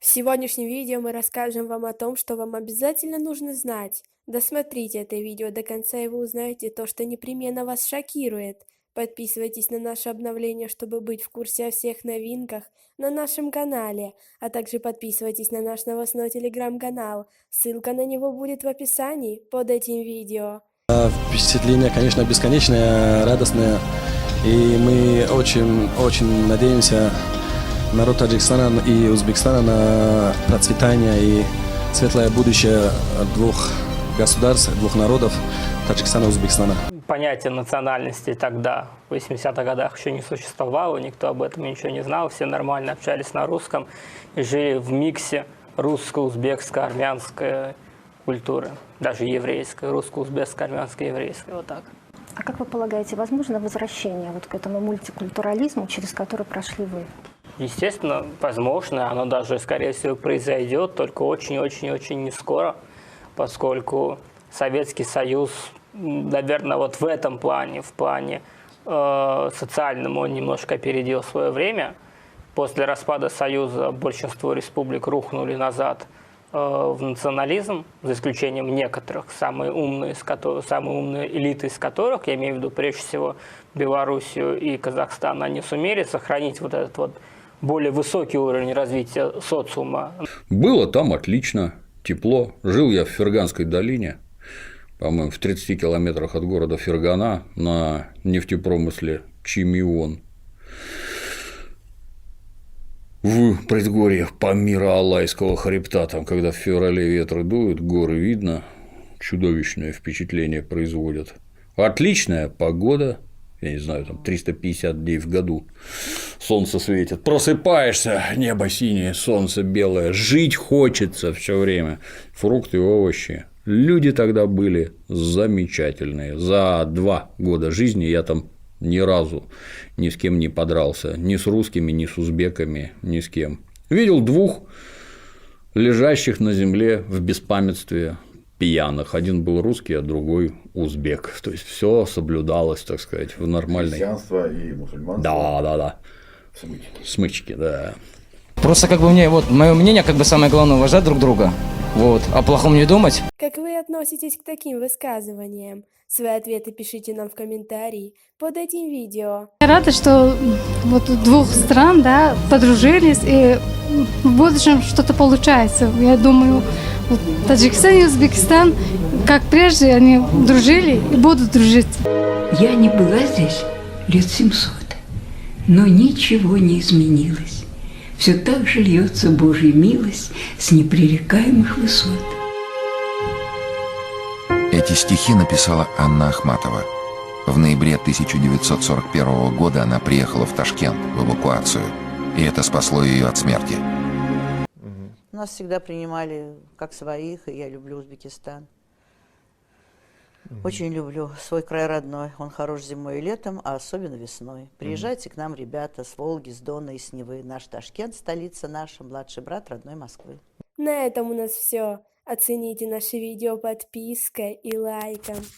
В сегодняшнем видео мы расскажем вам о том, что вам обязательно нужно знать. Досмотрите это видео до конца, и вы узнаете то, что непременно вас шокирует. Подписывайтесь на наше обновление, чтобы быть в курсе о всех новинках на нашем канале, а также подписывайтесь на наш новостной телеграм-канал. Ссылка на него будет в описании под этим видео. Впечатление, конечно, бесконечное, радостное, и мы очень надеемся, народ Таджикистана и Узбекистана, на процветание и светлое будущее двух государств, двух народов, Таджикистана и Узбекистана. Понятие национальности тогда, в 80-х годах, еще не существовало, никто об этом ничего не знал, все нормально общались на русском и жили в миксе русско-узбекской, армянской культуры, даже еврейской, русско-узбекской, армянской, еврейской, вот так. А как вы полагаете, возможно возвращение вот к этому мультикультурализму, через который прошли вы? Естественно, возможно, оно даже, скорее всего, произойдет, только очень-очень-очень не скоро, поскольку Советский Союз, наверное, вот в этом плане, в плане социальном, он немножко опередил свое время. После распада Союза большинство республик рухнули назад в национализм, за исключением некоторых, самые умные элиты из которых, я имею в виду прежде всего Белоруссию и Казахстан, они сумели сохранить вот этот вот более высокий уровень развития социума. Было там отлично, тепло. Жил я в Ферганской долине, по-моему, в 30 километрах от города Фергана на нефтепромысле Чимион. В предгорье Памира-Алайского хребта, там, когда в феврале ветры дуют, горы видно, чудовищное впечатление производят. Отличная погода, я не знаю, там 350 дней в году, солнце светит, просыпаешься, небо синее, солнце белое, жить хочется все время, фрукты, овощи. Люди тогда были замечательные. За 2 года жизни я там ни разу ни с кем не подрался, ни с русскими, ни с узбеками, ни с кем. Видел 2 лежащих на земле в беспамятстве пьяных. Один был русский, а другой узбек. То есть все соблюдалось, так сказать, в нормальной. Христианство и мусульманство. Да. Смычки. Смычки, да. Просто мне, мое мнение, самое главное, уважать друг друга, о плохом не думать. Как вы относитесь к таким высказываниям? Свои ответы пишите нам в комментарии под этим видео. Я рада, что вот 2 стран, подружились, и в будущем что-то получается. Я думаю, Таджикистан и Узбекистан, как прежде, они дружили и будут дружить. Я не была здесь лет 700, но ничего не изменилось. Все так же льется Божья милость с непререкаемых высот. Эти стихи написала Анна Ахматова. В ноябре 1941 года она приехала в Ташкент в эвакуацию, и это спасло ее от смерти. Нас всегда принимали как своих, и я люблю Узбекистан. Очень люблю свой край родной. Он хорош зимой и летом, а особенно весной. Приезжайте к нам, ребята, с Волги, с Дона и с Невы. Наш Ташкент, столица наша, младший брат родной Москвы. На этом у нас все. Оцените наше видео подпиской и лайком.